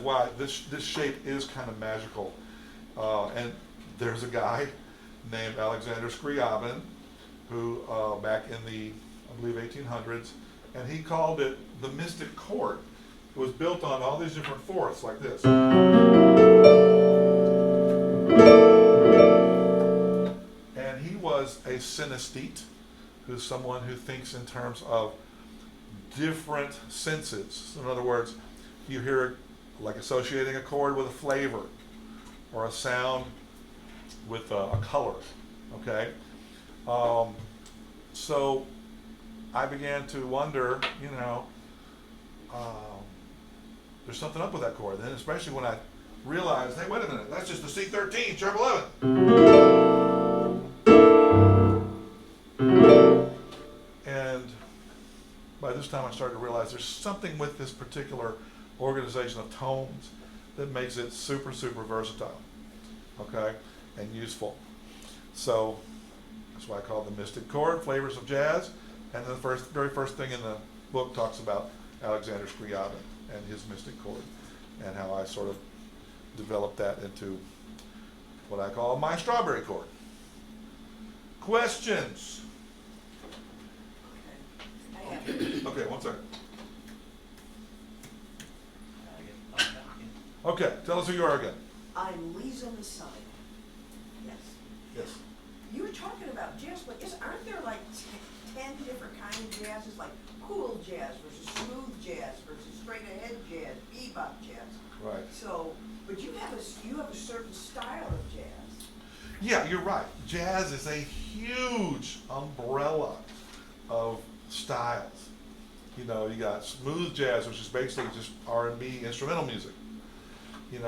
Why this shape is kind of magical. And there's a guy named Alexander Scriabin who back in the, I believe, 1800s, and he called it the mystic chord. It was built on all these different fourths like this. And he was a synesthete, who's someone who thinks in terms of different senses. So in other words, you hear like associating a chord with a flavor or a sound with a color, okay? So I began to wonder, there's something up with that chord. Then especially when I realized, hey, wait a minute, that's just the C13, sharp 11. And by this time I started to realize there's something with this particular organization of tones that makes it super, super versatile, okay, and useful. So that's why I call it the mystic chord, flavors of jazz. And the very first thing in the book talks about Alexander Scriabin and his mystic chord, and how I sort of developed that into what I call my strawberry chord. Questions? Okay, one second. Okay, tell us who you are again. I'm Lisa Messiah. Yes. Yes. You were talking about jazz, but aren't there like 10 different kinds of jazzes, like cool jazz versus smooth jazz versus straight ahead jazz, bebop jazz? Right. So, but you have a certain style of jazz. Yeah, you're right. Jazz is a huge umbrella of styles. You got smooth jazz, which is basically just R&B instrumental music. You've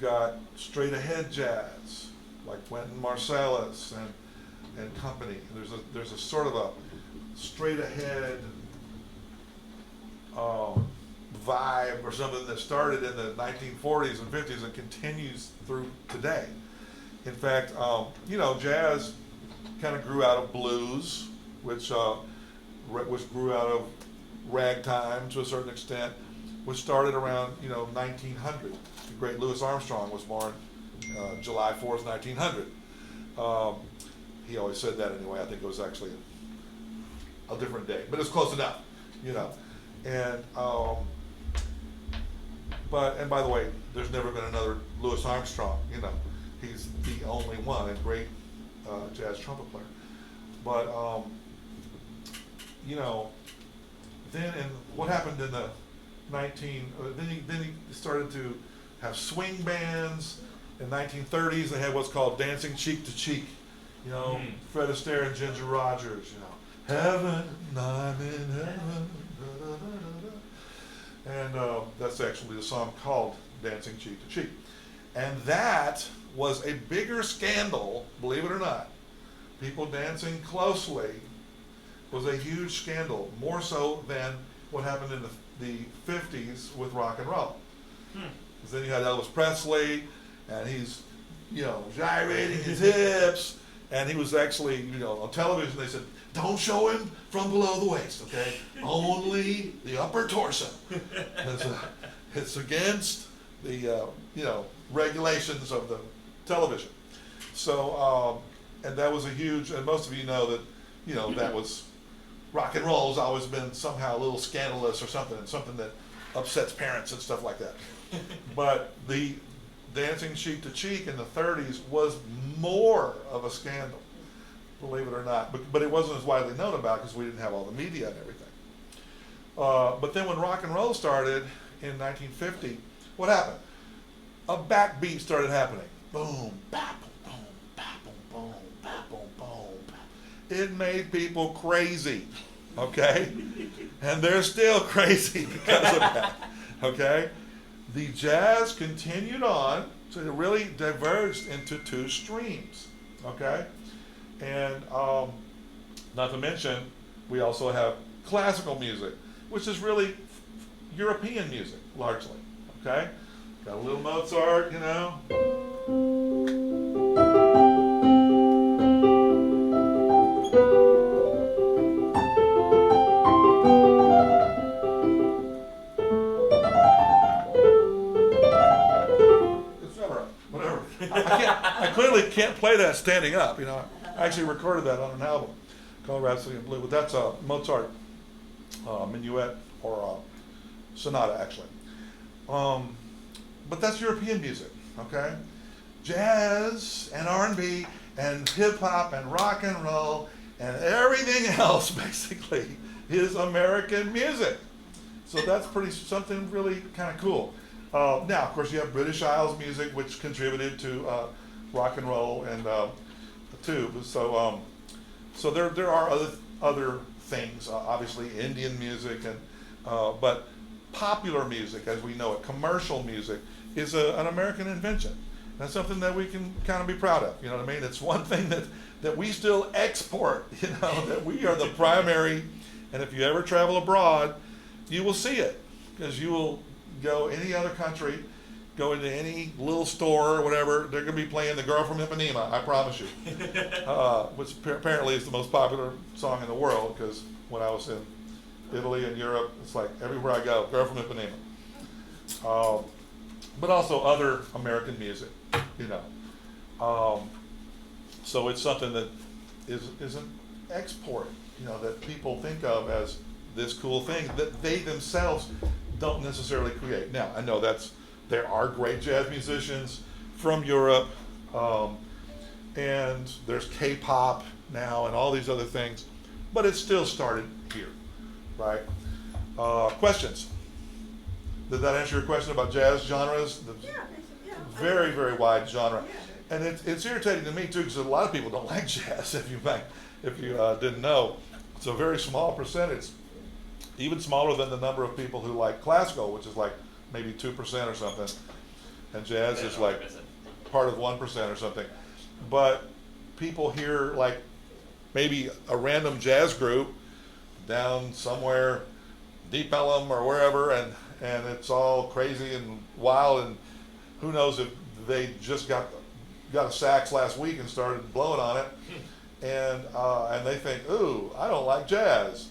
got straight ahead jazz, like Wynton Marsalis and company. There's a sort of a straight ahead vibe or something that started in the 1940s and 50s and continues through today. In fact, jazz kind of grew out of blues, which grew out of ragtime to a certain extent, which started around 1900. The great Louis Armstrong was born July 4th, 1900. He always said that anyway. I think it was actually a different day, but it's close enough, And and by the way, there's never been another Louis Armstrong. He's the only one, and great jazz trumpet player. But then what happened in the then he started to have swing bands. In 1930s, they had what's called dancing cheek to cheek. Fred Astaire and Ginger Rogers. Heaven, I'm in heaven. Da, da, da, da, da. And that's actually the song called Dancing Cheek to Cheek. And that was a bigger scandal, believe it or not. People dancing closely was a huge scandal, more so than what happened in the 50s with rock and roll. Because then you had Elvis Presley, and he's, gyrating his hips, and he was actually, on television they said, don't show him from below the waist, okay? Only the upper torso. It's against the, regulations of the television. So, and that was a huge, and most of you know that, that was, rock and roll has always been somehow a little scandalous or something that upsets parents and stuff like that. But the dancing cheek to cheek in the 30s was more of a scandal, believe it or not. But it wasn't as widely known about because we didn't have all the media and everything. But then when rock and roll started in 1950, what happened? A backbeat started happening. Boom, bap, boom, bap, boom, boom, bap, boom, boom. Bap. It made people crazy, okay? And they're still crazy because of that, okay? The jazz continued on, so it really diverged into two streams, okay? And not to mention, we also have classical music, which is really European music, largely, okay? Got a little Mozart, I clearly can't play that standing up. You know, I actually recorded that on an album called Rhapsody in Blue, but that's a Mozart minuet or sonata actually. But that's European music, okay? Jazz and R&B and hip hop and rock and roll and everything else basically is American music. So that's something really kind of cool. Now, of course, you have British Isles music, which contributed to rock and roll and too. So there are other things. Obviously, Indian music but popular music, as we know it, commercial music, is an American invention. That's something that we can kind of be proud of. You know what I mean? It's one thing that we still export. You know, that we are the primary. And if you ever travel abroad, you will see it, because you will go any other country, go into any little store or whatever, they're going to be playing "The Girl from Ipanema," I promise you, which apparently is the most popular song in the world, because when I was in Italy and Europe, it's like everywhere I go, "Girl from Ipanema." But also other American music, you know. So it's something that is an export, you know, that people think of as this cool thing that they themselves don't necessarily create. Now, I know there are great jazz musicians from Europe, and there's K-pop now and all these other things, but it still started here, right? Questions? Did that answer your question about jazz genres? Yeah, yeah. Very, very wide genre. Yeah. And it's irritating to me too, because a lot of people don't like jazz, if you didn't know. It's a very small percentage, even smaller than the number of people who like classical, which is like maybe 2% or something. And jazz is like part of 1% or something. But people hear like maybe a random jazz group down somewhere, Deep Ellum or wherever, and it's all crazy and wild, and who knows if they just got a sax last week and started blowing on it, and they think, ooh, I don't like jazz.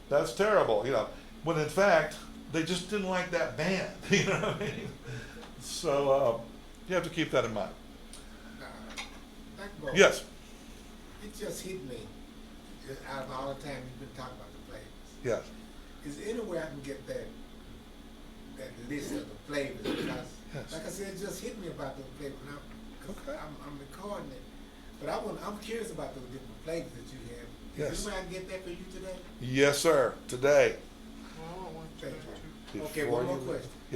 That's terrible, you know. When in fact, they just didn't like that band, you know what I mean? So you have to keep that in mind. Bogle, Yes. it just hit me, just out of all the time you've been talking about the flavors. Yes. Is there any way I can get that list of the flavors? Because, Yes. like I said, it just hit me about those flavors. Now, Okay. I'm recording it, but I'm curious about those different flavors that you have. Yes. Is there any way I can get that for you today? Yes, sir. Today. Thank you. Okay, Before one more you- question. Yes.